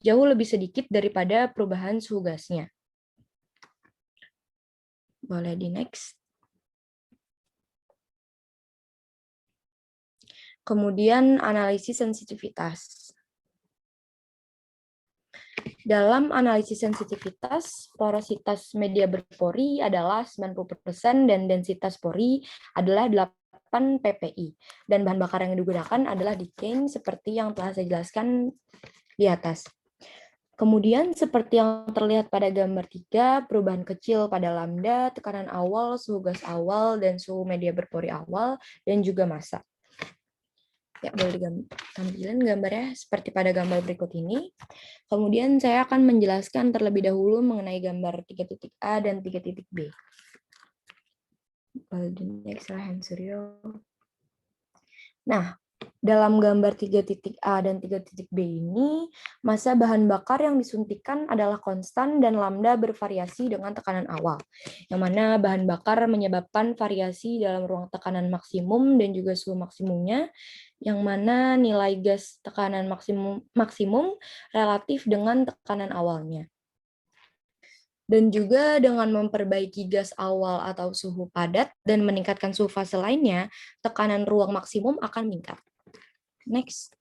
jauh lebih sedikit daripada perubahan suhu gasnya. Boleh di next. Kemudian analisis sensitivitas. Dalam analisis sensitivitas, porositas media berpori adalah 90% dan densitas pori adalah 8 ppi. Dan bahan bakar yang digunakan adalah decane seperti yang telah saya jelaskan di atas. Kemudian seperti yang terlihat pada gambar 3, perubahan kecil pada lambda, tekanan awal, suhu gas awal, dan suhu media berpori awal, dan juga massa. Ya, boleh ditampilkan gambarnya seperti pada gambar berikut ini. Kemudian saya akan menjelaskan terlebih dahulu mengenai gambar 3.A dan 3.B. Boleh di next slide, Suryo. Nah, dalam gambar 3.A dan 3.B ini, massa bahan bakar yang disuntikan adalah konstan dan lambda bervariasi dengan tekanan awal, yang mana bahan bakar menyebabkan variasi dalam ruang tekanan maksimum dan juga suhu maksimumnya, yang mana nilai gas tekanan maksimum relatif dengan tekanan awalnya. Dan juga dengan memperbaiki gas awal atau suhu padat dan meningkatkan suhu fase lainnya, tekanan ruang maksimum akan meningkat. Next.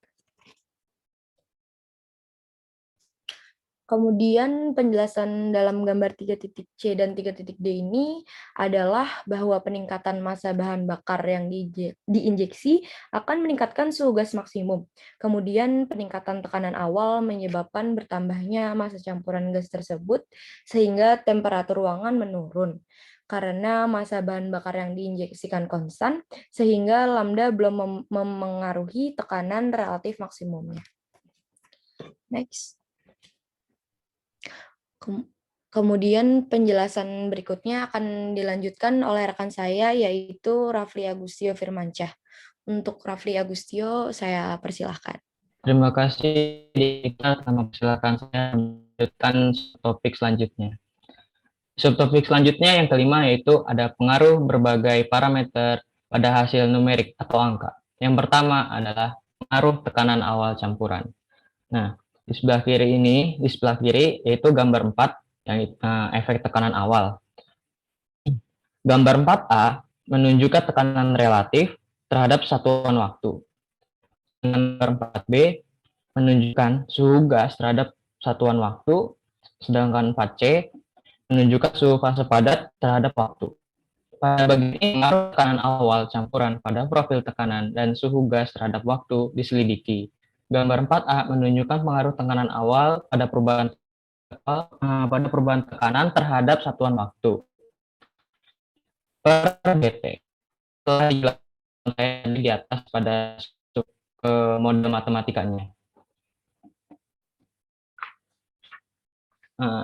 Kemudian penjelasan dalam gambar 3.C dan 3.D ini adalah bahwa peningkatan massa bahan bakar yang diinjeksi akan meningkatkan suhu gas maksimum. Kemudian peningkatan tekanan awal menyebabkan bertambahnya massa campuran gas tersebut sehingga temperatur ruangan menurun. Karena massa bahan bakar yang diinjeksikan konstan, sehingga lambda belum memengaruhi tekanan relatif maksimumnya. Next. Kemudian penjelasan berikutnya akan dilanjutkan oleh rekan saya, yaitu Rafli Agustio Firmansyah. Untuk Rafli Agustio, saya persilahkan. Terima kasih, Dika. Silakan saya melanjutkan topik selanjutnya. Subtopik selanjutnya yang kelima yaitu ada pengaruh berbagai parameter pada hasil numerik atau angka. Yang pertama adalah pengaruh tekanan awal campuran. Nah, di sebelah kiri yaitu gambar 4 yang efek tekanan awal. Gambar 4A menunjukkan tekanan relatif terhadap satuan waktu. Gambar 4B menunjukkan suhu gas terhadap satuan waktu, sedangkan 4C menunjukkan suhu fase padat terhadap waktu. Pada bagian ini, pengaruh tekanan awal campuran pada profil tekanan dan suhu gas terhadap waktu diselidiki. Gambar 4A menunjukkan pengaruh tekanan awal pada perubahan tekanan terhadap satuan waktu. Per BT telah dijelaskan di atas pada model matematikanya.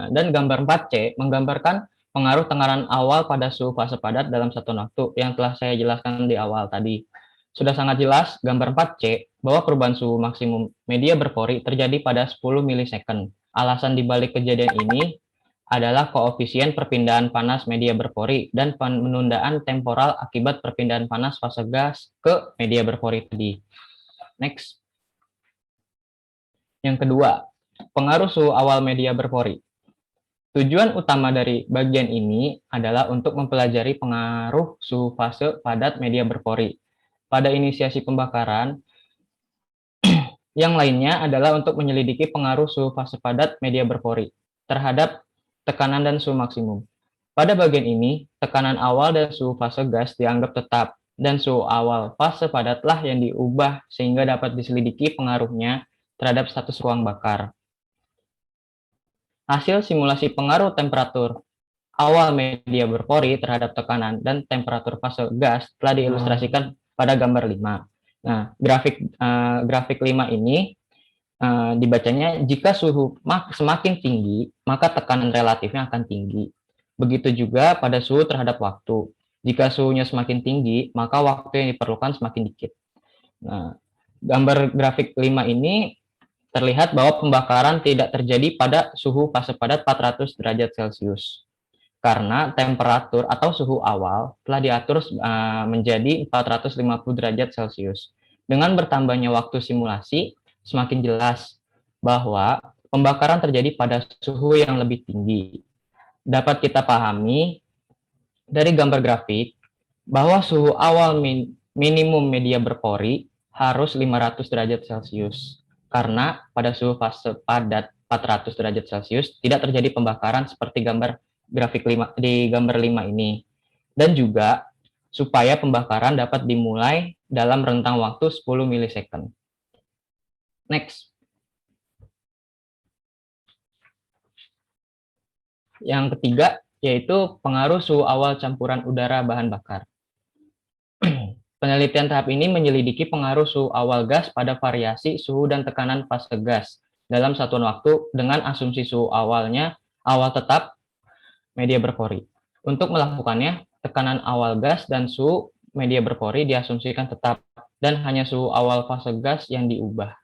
Dan gambar 4C menggambarkan pengaruh tekanan awal pada suhu fase padat dalam satuan waktu yang telah saya jelaskan di awal tadi. Sudah sangat jelas gambar 4C bahwa perubahan suhu maksimum media berpori terjadi pada 10 milisecond. Alasan dibalik kejadian ini adalah koefisien perpindahan panas media berpori dan penundaan temporal akibat perpindahan panas fase gas ke media berpori tadi. Next. Yang kedua, pengaruh suhu awal media berpori. Tujuan utama dari bagian ini adalah untuk mempelajari pengaruh suhu fase padat media berpori. Pada inisiasi pembakaran, yang lainnya adalah untuk menyelidiki pengaruh suhu fase padat media berpori terhadap tekanan dan suhu maksimum. Pada bagian ini, tekanan awal dan suhu fase gas dianggap tetap, dan suhu awal fase padatlah yang diubah sehingga dapat diselidiki pengaruhnya terhadap status ruang bakar. Hasil simulasi pengaruh temperatur awal media berpori terhadap tekanan dan temperatur fase gas telah diilustrasikan pada gambar 5. Nah, grafik 5 ini dibacanya jika suhu semakin tinggi, maka tekanan relatifnya akan tinggi. Begitu juga pada suhu terhadap waktu. Jika suhunya semakin tinggi, maka waktu yang diperlukan semakin dikit. Nah, gambar grafik 5 ini terlihat bahwa pembakaran tidak terjadi pada suhu fase padat 400 derajat Celcius. Karena temperatur atau suhu awal telah diatur menjadi 450 derajat Celcius. Dengan bertambahnya waktu simulasi, semakin jelas bahwa pembakaran terjadi pada suhu yang lebih tinggi. Dapat kita pahami dari gambar grafik bahwa suhu awal minimum media berpori harus 500 derajat Celcius. Karena pada suhu fase padat 400 derajat Celcius tidak terjadi pembakaran seperti gambar grafik 5, di gambar 5 ini. Dan juga supaya pembakaran dapat dimulai dalam rentang waktu 10 milisecond. Next. Yang ketiga yaitu pengaruh suhu awal campuran udara bahan bakar. Penelitian tahap ini menyelidiki pengaruh suhu awal gas pada variasi suhu dan tekanan fase gas dalam satuan waktu dengan asumsi suhu awalnya awal tetap media berpori. Untuk melakukannya, tekanan awal gas dan suhu media berpori diasumsikan tetap dan hanya suhu awal fase gas yang diubah.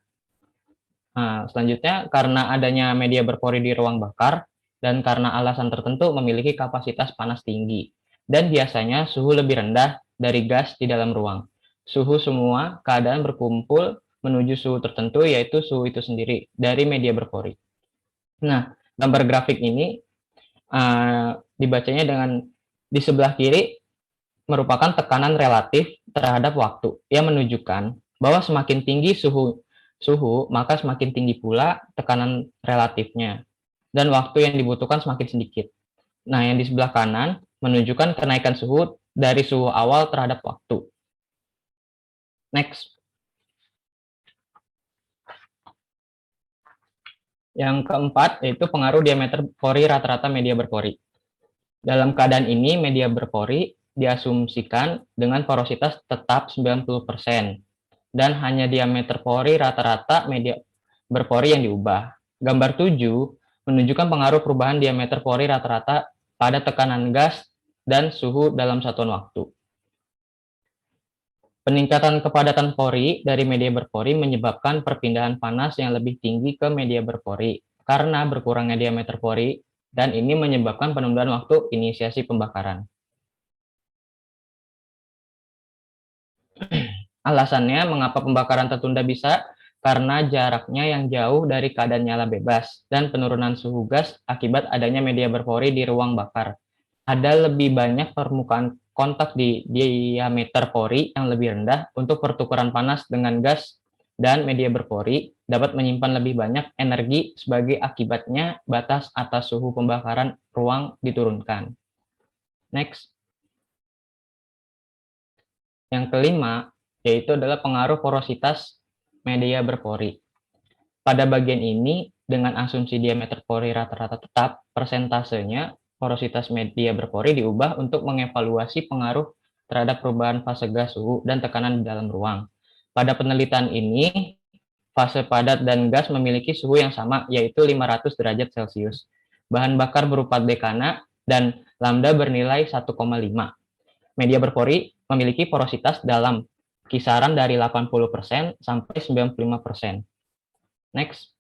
Nah, selanjutnya, karena adanya media berpori di ruang bakar dan karena alasan tertentu memiliki kapasitas panas tinggi dan biasanya suhu lebih rendah dari gas di dalam ruang. Suhu semua keadaan berkumpul menuju suhu tertentu, yaitu suhu itu sendiri dari media berpori. Nah, gambar grafik ini dibacanya dengan di sebelah kiri merupakan tekanan relatif terhadap waktu yang menunjukkan bahwa semakin tinggi suhu, maka semakin tinggi pula tekanan relatifnya dan waktu yang dibutuhkan semakin sedikit. Nah, yang di sebelah kanan menunjukkan kenaikan suhu dari suhu awal terhadap waktu. Next. Yang keempat yaitu pengaruh diameter pori rata-rata media berpori. Dalam keadaan ini, media berpori diasumsikan dengan porositas tetap 90% dan hanya diameter pori rata-rata media berpori yang diubah. Gambar 7 menunjukkan pengaruh perubahan diameter pori rata-rata pada tekanan gas dan suhu dalam satuan waktu. Peningkatan kepadatan pori dari media berpori menyebabkan perpindahan panas yang lebih tinggi ke media berpori karena berkurangnya diameter pori dan ini menyebabkan penundaan waktu inisiasi pembakaran. Alasannya mengapa pembakaran tertunda bisa karena jaraknya yang jauh dari keadaan nyala bebas dan penurunan suhu gas akibat adanya media berpori di ruang bakar. Ada lebih banyak permukaan kontak di diameter pori yang lebih rendah untuk pertukaran panas dengan gas dan media berpori dapat menyimpan lebih banyak energi sebagai akibatnya batas atas suhu pembakaran ruang diturunkan. Next. Yang kelima, yaitu adalah pengaruh porositas media berpori. Pada bagian ini, dengan asumsi diameter pori rata-rata tetap, persentasenya porositas media berpori diubah untuk mengevaluasi pengaruh terhadap perubahan fase gas, suhu, dan tekanan di dalam ruang. Pada penelitian ini, fase padat dan gas memiliki suhu yang sama, yaitu 500 derajat Celcius. Bahan bakar berupa dekana dan lambda bernilai 1,5. Media berpori memiliki porositas dalam kisaran dari 80% sampai 95%. Next.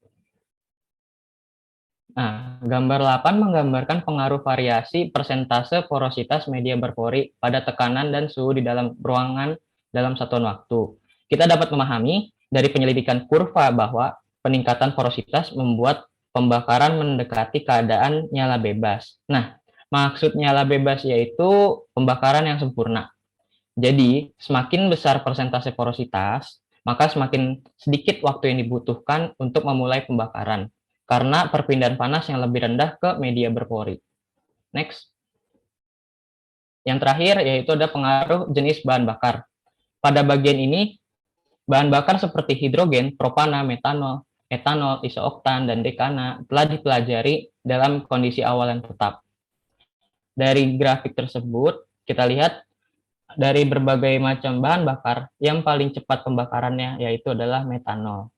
Nah, gambar 8 menggambarkan pengaruh variasi persentase porositas media berpori pada tekanan dan suhu di dalam ruangan dalam satuan waktu. Kita dapat memahami dari penyelidikan kurva bahwa peningkatan porositas membuat pembakaran mendekati keadaan nyala bebas. Nah, maksud nyala bebas yaitu pembakaran yang sempurna. Jadi, semakin besar persentase porositas, maka semakin sedikit waktu yang dibutuhkan untuk memulai pembakaran karena perpindahan panas yang lebih rendah ke media berpori. Next. Yang terakhir yaitu ada pengaruh jenis bahan bakar. Pada bagian ini, bahan bakar seperti hidrogen, propana, metanol, etanol, isooktan, dan dekana telah dipelajari dalam kondisi awal yang tetap. Dari grafik tersebut, kita lihat dari berbagai macam bahan bakar, yang paling cepat pembakarannya yaitu adalah metanol.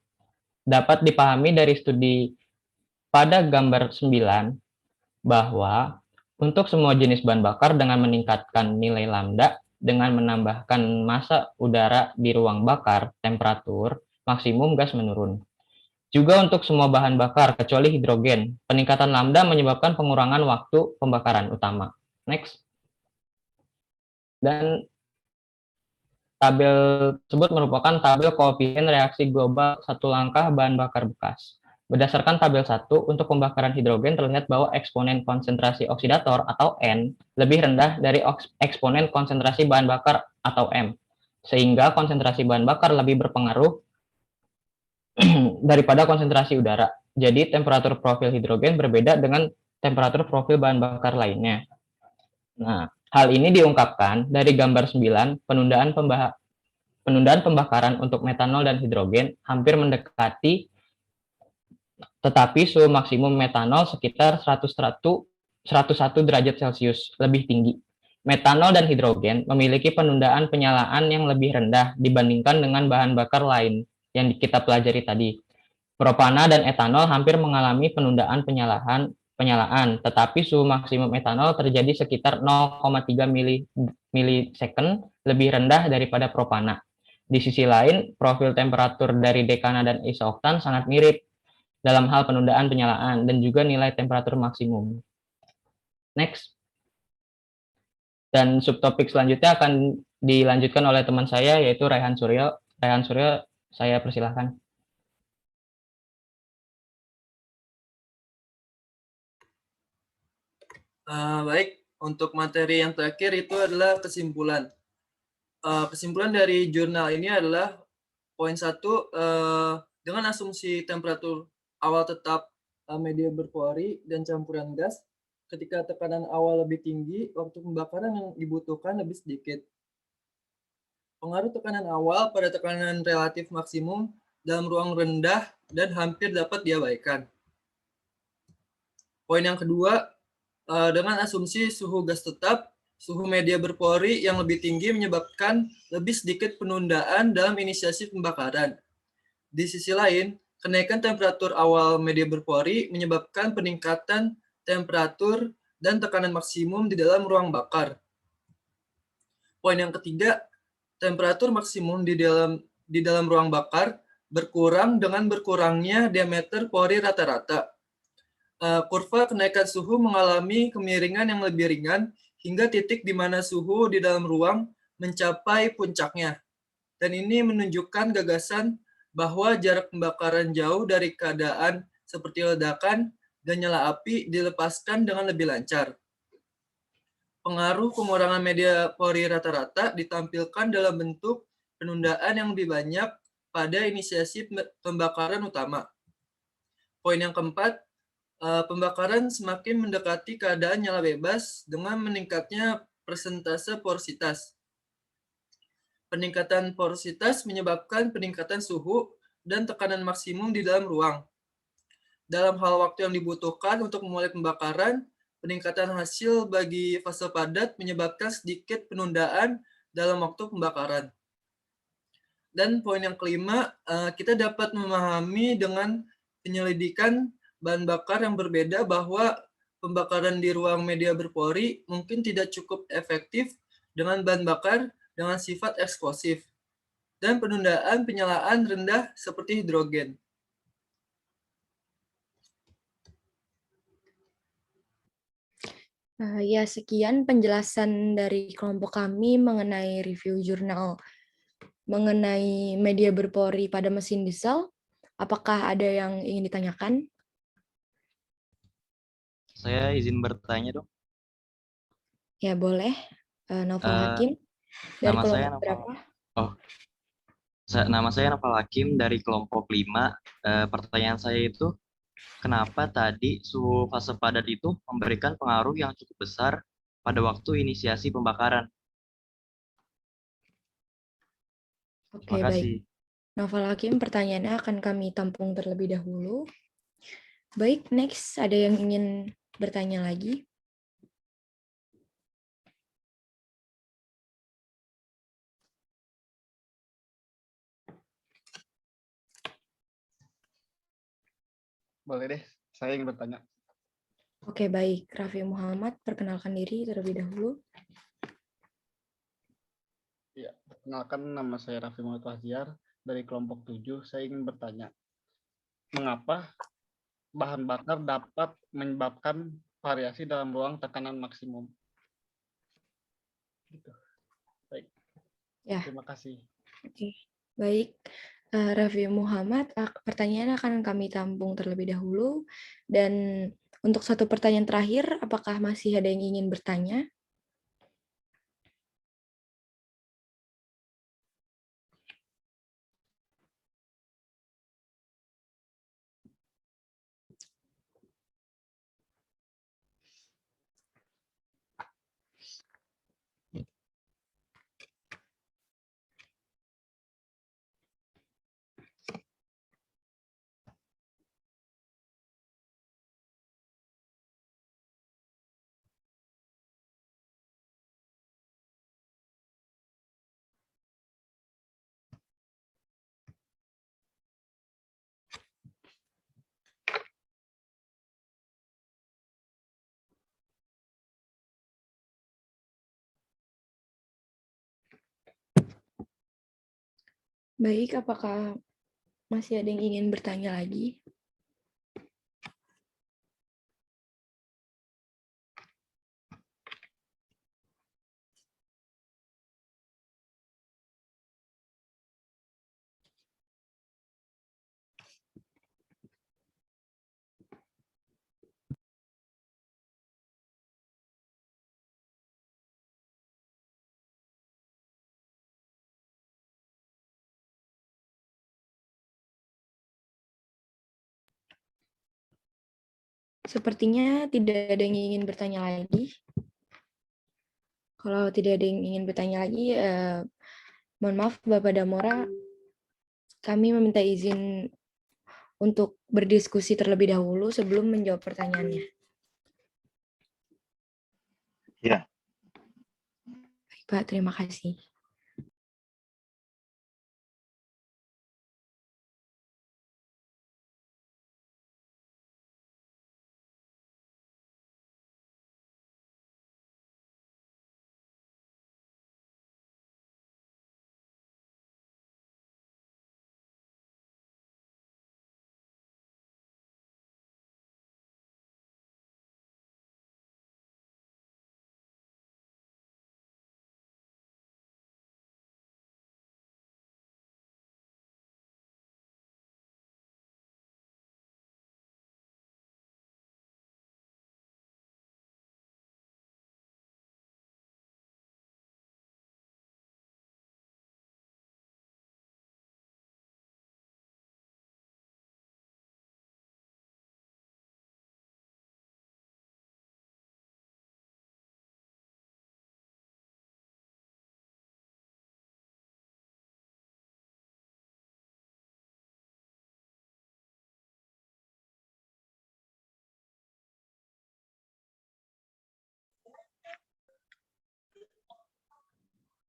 Dapat dipahami dari studi pada gambar 9 bahwa untuk semua jenis bahan bakar dengan meningkatkan nilai lambda dengan menambahkan massa udara di ruang bakar, temperatur maksimum gas menurun. Juga untuk semua bahan bakar kecuali hidrogen, peningkatan lambda menyebabkan pengurangan waktu pembakaran utama. Next. Dan tabel tersebut merupakan tabel koefisien reaksi global satu langkah bahan bakar bekas. Berdasarkan tabel 1, untuk pembakaran hidrogen terlihat bahwa eksponen konsentrasi oksidator atau N lebih rendah dari eksponen konsentrasi bahan bakar atau M, sehingga konsentrasi bahan bakar lebih berpengaruh daripada konsentrasi udara. Jadi temperatur profil hidrogen berbeda dengan temperatur profil bahan bakar lainnya. Nah, hal ini diungkapkan dari gambar 9, penundaan pembakaran untuk metanol dan hidrogen hampir mendekati, tetapi suhu maksimum metanol sekitar 101 derajat Celcius lebih tinggi. Metanol dan hidrogen memiliki penundaan penyalaan yang lebih rendah dibandingkan dengan bahan bakar lain yang kita pelajari tadi. Propana dan etanol hampir mengalami penundaan penyalaan, tetapi suhu maksimum etanol terjadi sekitar 0,3 milisecond lebih rendah daripada propana. Di sisi lain, profil temperatur dari dekana dan isooktan sangat mirip dalam hal penundaan penyalaan dan juga nilai temperatur maksimum. Next. Dan subtopik selanjutnya akan dilanjutkan oleh teman saya, yaitu Raihan Suryo. Raihan Suryo, saya persilahkan. Baik, untuk materi yang terakhir itu adalah kesimpulan. Kesimpulan dari jurnal ini adalah poin 1, dengan asumsi temperatur awal tetap media berpori dan campuran gas, ketika tekanan awal lebih tinggi, waktu pembakaran yang dibutuhkan lebih sedikit. Pengaruh tekanan awal pada tekanan relatif maksimum dalam ruang rendah dan hampir dapat diabaikan. Poin yang kedua, dengan asumsi suhu gas tetap, suhu media berpori yang lebih tinggi menyebabkan lebih sedikit penundaan dalam inisiasi pembakaran. Di sisi lain, kenaikan temperatur awal media berpori menyebabkan peningkatan temperatur dan tekanan maksimum di dalam ruang bakar. Poin yang ketiga, temperatur maksimum di dalam ruang bakar berkurang dengan berkurangnya diameter pori rata-rata. Kurva kenaikan suhu mengalami kemiringan yang lebih ringan hingga titik di mana suhu di dalam ruang mencapai puncaknya. Dan ini menunjukkan gagasan bahwa jarak pembakaran jauh dari keadaan seperti ledakan dan nyala api dilepaskan dengan lebih lancar. Pengaruh pengurangan media pori rata-rata ditampilkan dalam bentuk penundaan yang lebih banyak pada inisiasi pembakaran utama. Poin yang keempat, pembakaran semakin mendekati keadaan nyala bebas dengan meningkatnya persentase porositas. Peningkatan porositas menyebabkan peningkatan suhu dan tekanan maksimum di dalam ruang. Dalam hal waktu yang dibutuhkan untuk memulai pembakaran, peningkatan hasil bagi fase padat menyebabkan sedikit penundaan dalam waktu pembakaran. Dan poin yang kelima, kita dapat memahami dengan penyelidikan bahan bakar yang berbeda bahwa pembakaran di ruang media berpori mungkin tidak cukup efektif dengan bahan bakar dengan sifat eksplosif dan penundaan penyalaan rendah seperti hidrogen. Ya, sekian penjelasan dari kelompok kami mengenai review jurnal mengenai media berpori pada mesin diesel. Apakah ada yang ingin ditanyakan? Saya izin bertanya dong. Ya, boleh. Novel Hakim. Dari Nama saya kelompok berapa? Nama saya Novel Hakim dari kelompok 5. Pertanyaan saya itu, kenapa tadi suhu fase padat itu memberikan pengaruh yang cukup besar pada waktu inisiasi pembakaran? Oke, Terima kasih. baik. Novel Hakim, pertanyaannya akan kami tampung terlebih dahulu. Baik, next. Ada yang ingin bertanya lagi? Boleh deh, saya ingin bertanya. Oke, baik. Raffi Muhammad, perkenalkan diri terlebih dahulu. Ya, perkenalkan, nama saya Raffi Muhammad Wahziar dari kelompok 7. Saya ingin bertanya, mengapa bahan bakar dapat menyebabkan variasi dalam ruang tekanan maksimum? Gitu. Baik. Ya. Terima kasih. Oke, baik. Raffi Muhammad, pertanyaan akan kami tampung terlebih dahulu. Dan untuk satu pertanyaan terakhir, apakah masih ada yang ingin bertanya? Baik, apakah masih ada yang ingin bertanya lagi? Sepertinya tidak ada yang ingin bertanya lagi. Kalau tidak ada yang ingin bertanya lagi, mohon maaf Bapak Damora, kami meminta izin untuk berdiskusi terlebih dahulu sebelum menjawab pertanyaannya. Ya. Baik, Pak, terima kasih.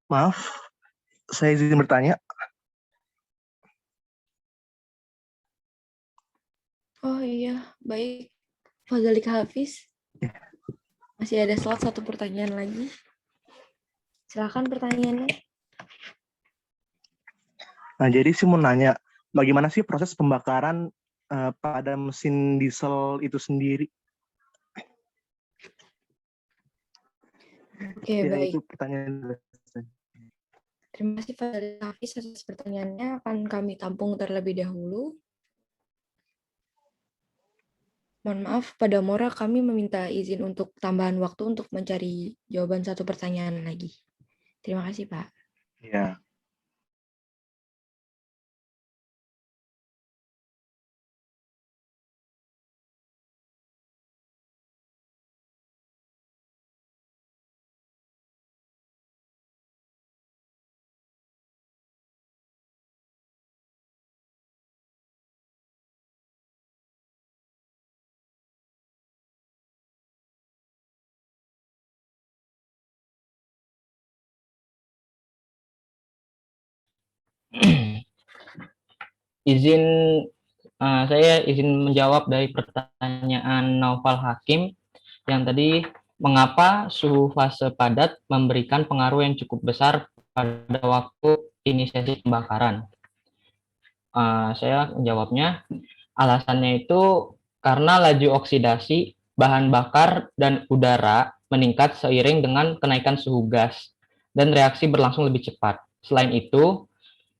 Maaf, saya izin bertanya. Oh iya, baik. Fadhalik Hafiz. Masih ada slot satu pertanyaan lagi. Silakan pertanyaannya. Nah, jadi sih mau nanya, bagaimana sih proses pembakaran pada mesin diesel itu sendiri? Oke, Ya, baik. itu pertanyaan. Terima kasih Fadhalik Hafiz atas pertanyaannya. Akan kami tampung terlebih dahulu. Mohon maaf, pada Mora kami meminta izin untuk tambahan waktu untuk mencari jawaban satu pertanyaan lagi. Terima kasih, Pak. Ya. Izin saya izin menjawab dari pertanyaan Naufal Hakim yang tadi, mengapa suhu fase padat memberikan pengaruh yang cukup besar pada waktu inisiasi pembakaran? Saya menjawabnya, alasannya itu karena laju oksidasi bahan bakar dan udara meningkat seiring dengan kenaikan suhu gas dan reaksi berlangsung lebih cepat. Selain itu,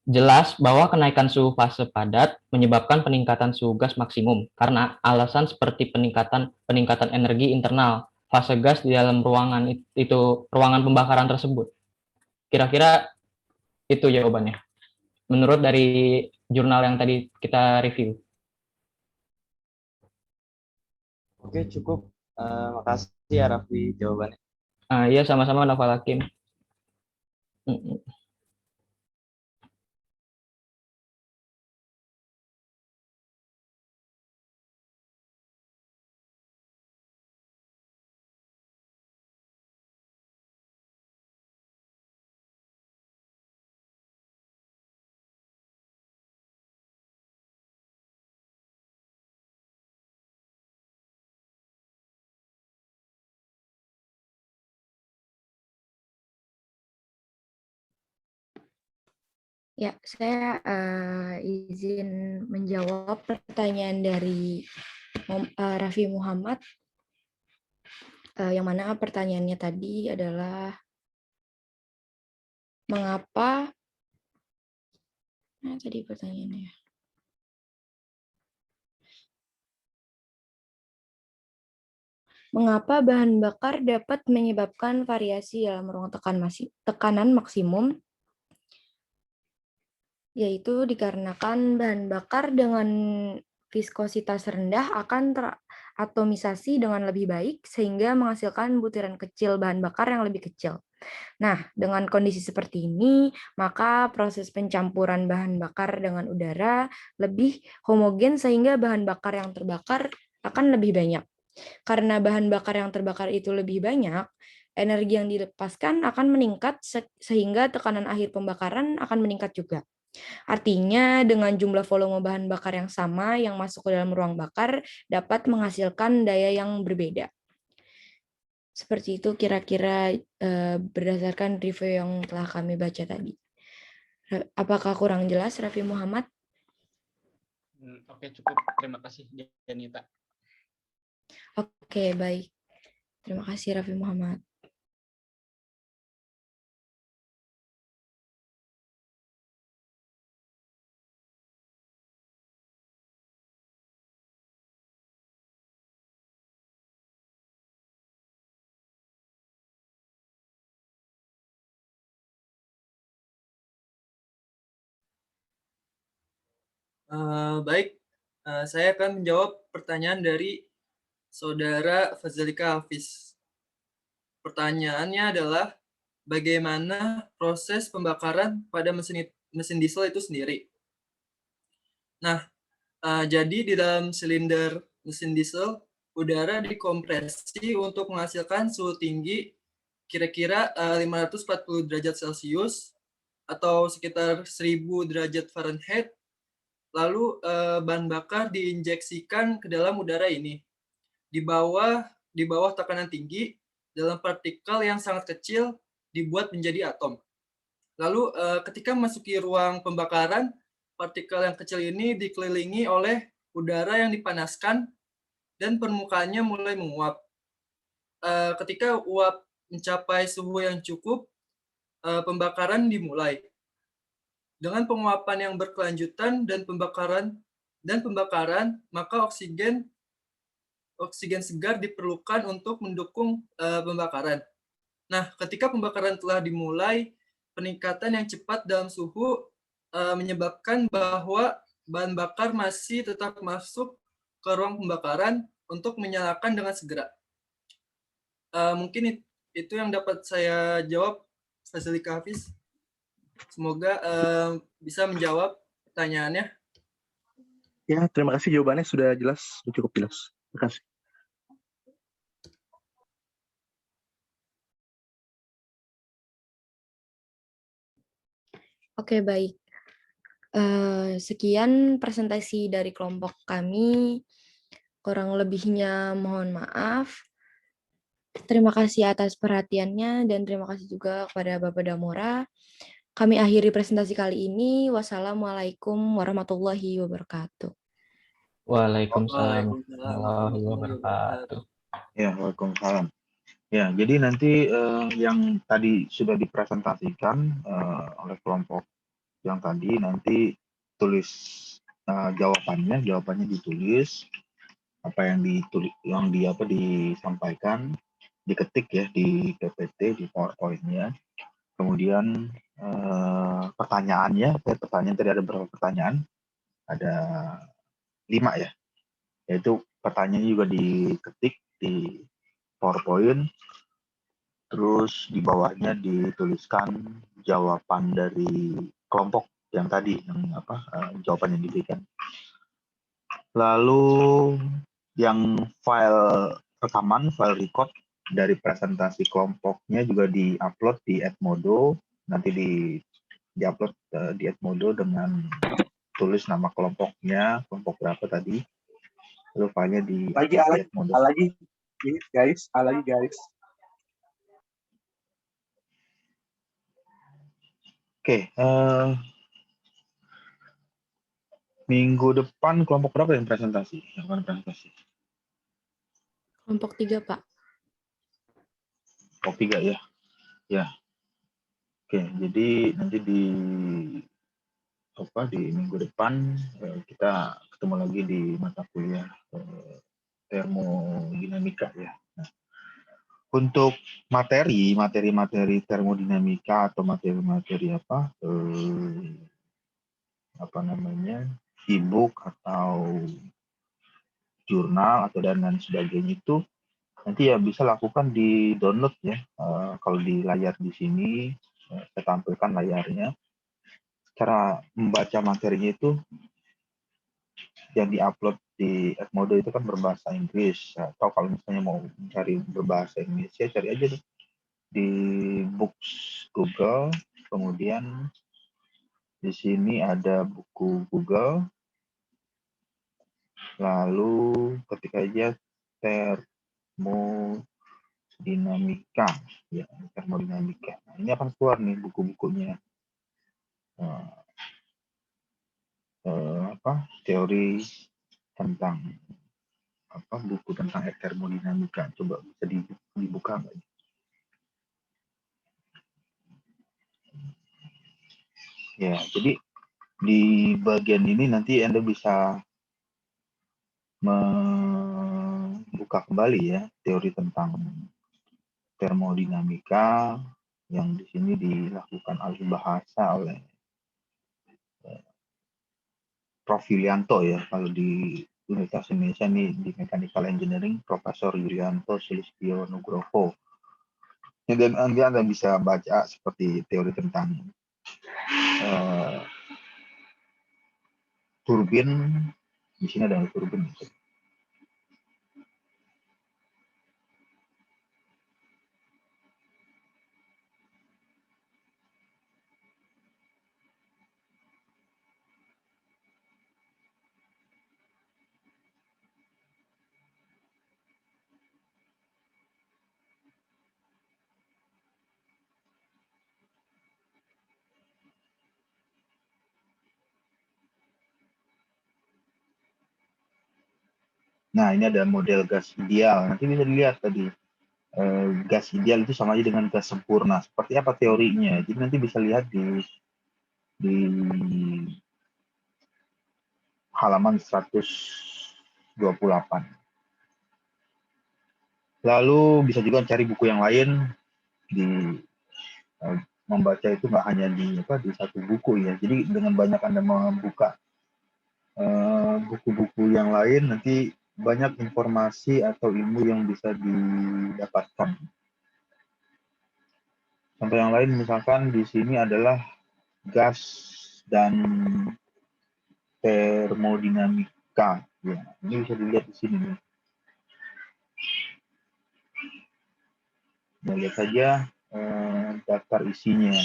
Jelas bahwa kenaikan suhu fase padat menyebabkan peningkatan suhu gas maksimum karena alasan seperti peningkatan energi internal fase gas di dalam ruangan ruangan pembakaran tersebut. Kira-kira itu jawabannya. Menurut dari jurnal yang tadi kita review. Oke, cukup. Makasih ya Raffi jawabannya. Iya, sama-sama Naval Hakim. Ya, saya izin menjawab pertanyaan dari Raffi Muhammad. Yang mana pertanyaannya tadi adalah mengapa? Nah, tadi pertanyaannya. Mengapa bahan bakar dapat menyebabkan variasi dalam ruang tekanan maksimum? Yaitu dikarenakan bahan bakar dengan viskositas rendah akan teratomisasi dengan lebih baik sehingga menghasilkan butiran kecil bahan bakar yang lebih kecil. Nah, dengan kondisi seperti ini, maka proses pencampuran bahan bakar dengan udara lebih homogen sehingga bahan bakar yang terbakar akan lebih banyak. Karena bahan bakar yang terbakar itu lebih banyak, energi yang dilepaskan akan meningkat sehingga tekanan akhir pembakaran akan meningkat juga. Artinya dengan jumlah volume bahan bakar yang sama yang masuk ke dalam ruang bakar dapat menghasilkan daya yang berbeda. Seperti itu kira-kira berdasarkan review yang telah kami baca tadi. Apakah kurang jelas, Raffi Muhammad? Oke, cukup. Terima kasih, Janita. Oke, baik. Terima kasih, Raffi Muhammad. Baik, saya akan menjawab pertanyaan dari Saudara Fazalika Hafiz. Pertanyaannya adalah bagaimana proses pembakaran pada mesin diesel itu sendiri. Nah, jadi di dalam silinder mesin diesel, udara dikompresi untuk menghasilkan suhu tinggi kira-kira 540 derajat Celcius atau sekitar 1000 derajat Fahrenheit. Lalu bahan bakar diinjeksikan ke dalam udara ini di bawah tekanan tinggi dalam partikel yang sangat kecil dibuat menjadi atom. Lalu ketika memasuki ruang pembakaran, partikel yang kecil ini dikelilingi oleh udara yang dipanaskan dan permukaannya mulai menguap. Ketika uap mencapai suhu yang cukup, pembakaran dimulai. Dengan penguapan yang berkelanjutan dan pembakaran, maka oksigen segar diperlukan untuk mendukung pembakaran. Nah, ketika pembakaran telah dimulai, peningkatan yang cepat dalam suhu menyebabkan bahwa bahan bakar masih tetap masuk ke ruang pembakaran untuk menyalakan dengan segera. Mungkin itu yang dapat saya jawab, Fazalika Hafiz. Semoga bisa menjawab pertanyaannya. Ya, terima kasih jawabannya sudah jelas, sudah cukup jelas. Terima kasih. Oke, baik. Sekian presentasi dari kelompok kami. Kurang lebihnya mohon maaf. Terima kasih atas perhatiannya dan terima kasih juga kepada Bapak Damora. Kami akhiri presentasi kali ini. Wassalamualaikum warahmatullahi wabarakatuh. Waalaikumsalam warahmatullahi wabarakatuh. Ya, waalaikumsalam. Ya, jadi nanti yang tadi sudah dipresentasikan oleh kelompok yang tadi nanti tulis jawabannya ditulis, apa yang ditulis disampaikan diketik ya di PPT di PowerPoint-nya. Kemudian pertanyaannya tadi ada beberapa pertanyaan, ada 5 ya, yaitu pertanyaannya juga diketik di PowerPoint, terus di bawahnya dituliskan jawaban dari kelompok yang tadi jawaban yang diberikan. Lalu yang file rekaman, file record dari presentasi kelompoknya juga di-upload di Edmodo, nanti di-upload di Edmodo dengan tulis nama kelompoknya, kelompok berapa tadi, lalu filenya di Edmodo. lagi guys. Oke, minggu depan kelompok berapa yang presentasi? Kelompok 3, Pak. Kelompok 3 ya. Ya. Oke, jadi nanti di minggu depan kita ketemu lagi di mata kuliah termodinamika ya. Nah, untuk materi termodinamika atau materi e-book atau jurnal atau dan lain sebagainya itu nanti ya bisa lakukan di download ya. Kalau di layar di sini saya tampilkan layarnya. Cara membaca materinya itu yang diupload di Edmodo itu kan berbahasa Inggris. Atau kalau misalnya mau mencari berbahasa Indonesia, cari aja di Books Google. Kemudian di sini ada buku Google. Lalu ketik aja termodinamika, ya termodinamika. Nah, ini akan keluar nih buku-bukunya. Teori tentang buku tentang termodinamika, coba bisa dibuka nggak? Ya, jadi di bagian ini nanti Anda bisa membuka kembali ya teori tentang termodinamika yang di sini dilakukan alih bahasa oleh Prof. Yulianto ya. Kalau di Universitas Indonesia ini di Mechanical Engineering, Profesor Yulianto Sulistyo Nugroho. Dan Anda bisa baca seperti teori tentang turbin. Di sini ada turbin. Nah, ini ada model gas ideal. Nanti bisa dilihat tadi. Gas ideal itu sama aja dengan gas sempurna. Seperti apa teorinya? Jadi nanti bisa lihat di halaman 128. Lalu bisa juga cari buku yang lain. Membaca itu nggak hanya di satu buku ya. Jadi dengan banyak Anda membuka buku-buku yang lain, nanti banyak informasi atau ilmu yang bisa didapatkan. Contoh yang lain misalkan di sini adalah gas dan termodinamika. Ya, ini bisa dilihat di sini. Nah, lihat saja daftar isinya.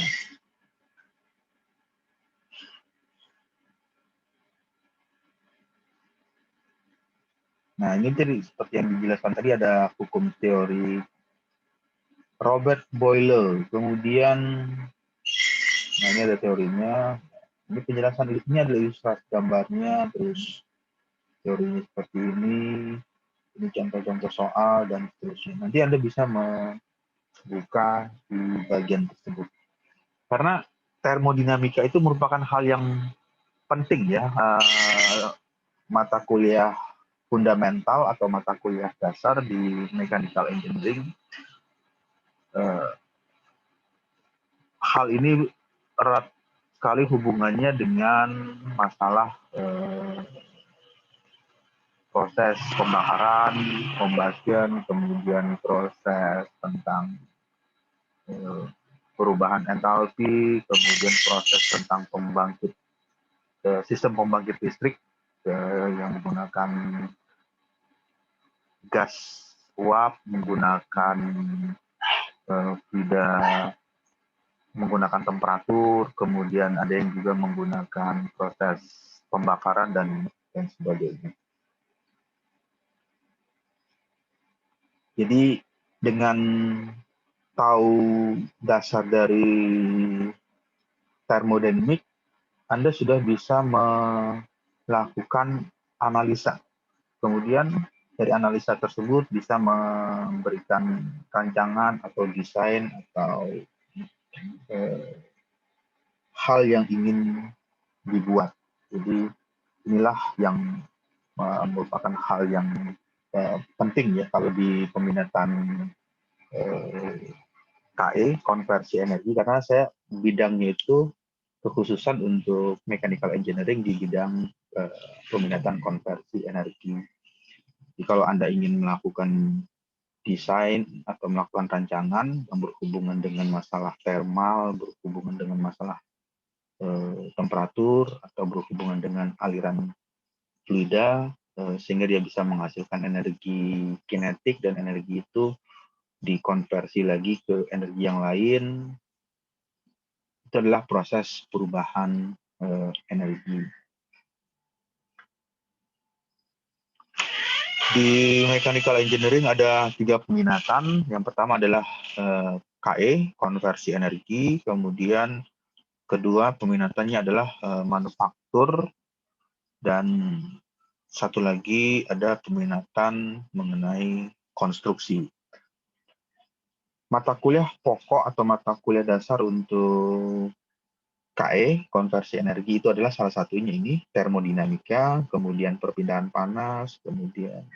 Nah, ini jadi seperti yang dijelaskan tadi, ada hukum teori Robert Boyle. Kemudian, nah ini ada teorinya. Ini penjelasan ini adalah ilustrasi gambarnya, terus teorinya seperti ini contoh-contoh soal dan seterusnya. Nanti Anda bisa membuka di bagian tersebut. Karena termodinamika itu merupakan hal yang penting ya, mata kuliah fundamental atau mata kuliah dasar di mechanical engineering. Hal ini erat sekali hubungannya dengan masalah proses pembakaran, combustion, kemudian proses tentang perubahan entalpi, kemudian proses tentang sistem pembangkit listrik yang menggunakan gas uap, menggunakan menggunakan temperatur, kemudian ada yang juga menggunakan proses pembakaran dan sebagainya. Jadi dengan tahu dasar dari termodinamik, Anda sudah bisa melakukan analisa. Kemudian dari analisa tersebut bisa memberikan rancangan atau desain atau hal yang ingin dibuat. Jadi inilah yang merupakan hal yang penting ya kalau di peminatan KE, konversi energi, karena saya bidangnya itu kekhususan untuk mechanical engineering di bidang peminatan konversi energi. Jadi kalau Anda ingin melakukan desain atau melakukan rancangan yang berhubungan dengan masalah thermal, berhubungan dengan masalah temperatur, atau berhubungan dengan aliran fluida, sehingga dia bisa menghasilkan energi kinetik, dan energi itu dikonversi lagi ke energi yang lain, itu adalah proses perubahan energi. Di mechanical engineering ada 3 peminatan. Yang pertama adalah KE, konversi energi. Kemudian kedua peminatannya adalah manufaktur. Dan satu lagi ada peminatan mengenai konstruksi. Mata kuliah pokok atau mata kuliah dasar untuk KE, konversi energi, itu adalah salah satunya ini, termodinamika, kemudian perpindahan panas, kemudian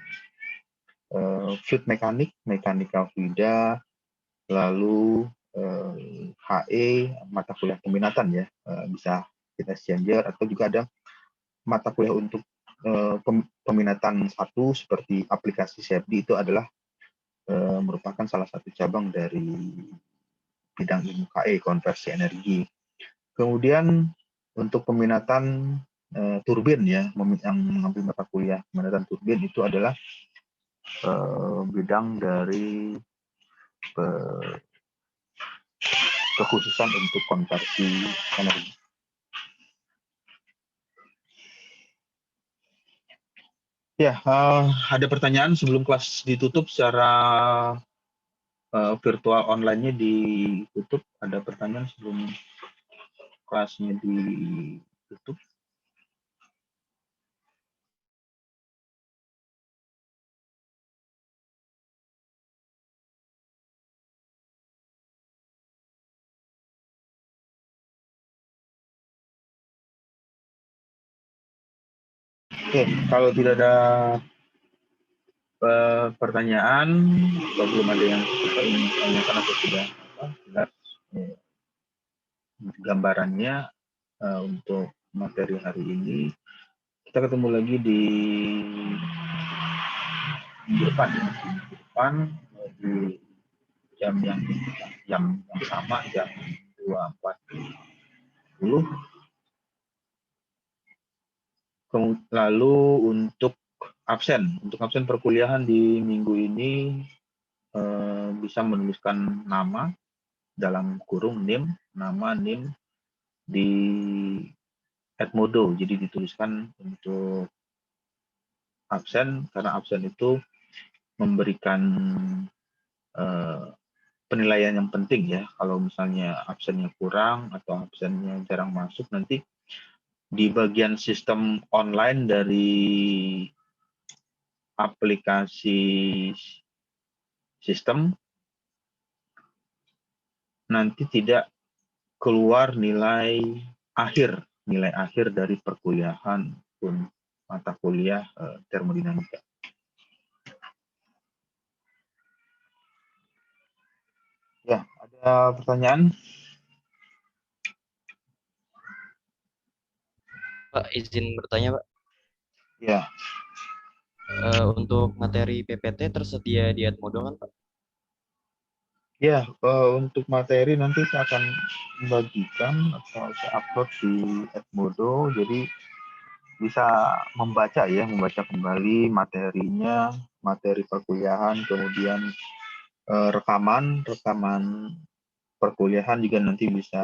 fluid mekanik, mekanika fluida, lalu HE, mata kuliah peminatan ya, bisa kita exchanger, atau juga ada mata kuliah untuk peminatan satu seperti aplikasi CFD, itu adalah merupakan salah satu cabang dari bidang ilmu KE, konversi energi. Kemudian untuk peminatan turbin ya, yang mengambil mata kuliah peminatan turbin itu adalah bidang dari kekhususan untuk konversi energi. Ya, ada pertanyaan sebelum kelas ditutup secara virtual online-nya ditutup? Ada pertanyaan sebelum kelasnya ditutup? Oke, kalau tidak ada pertanyaan, atau belum ada yang ingin ditanyakan atau sudah jelas gambarannya untuk materi hari ini, kita ketemu lagi di depan ya, di jam yang sama, jam 2.40. Lalu untuk absen perkuliahan di minggu ini bisa menuliskan nama dalam kurung NIM, nama NIM di Edmodo. Jadi dituliskan untuk absen, karena absen itu memberikan penilaian yang penting ya. Kalau misalnya absennya kurang atau absennya jarang masuk, nanti di bagian sistem online dari aplikasi sistem nanti tidak keluar nilai akhir dari perkuliahan pun mata kuliah termodinamika. Ya, ada pertanyaan? Pak, izin bertanya, Pak. Ya, Untuk materi PPT tersedia di Edmodo kan, Pak? ya, untuk materi nanti saya akan membagikan atau saya upload di Edmodo, jadi bisa membaca kembali materinya, materi perkuliahan, kemudian rekaman perkuliahan juga nanti bisa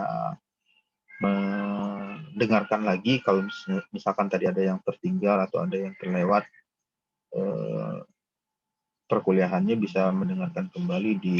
mendengarkan lagi kalau misalkan tadi ada yang tertinggal atau ada yang terlewat perkuliahannya bisa mendengarkan kembali di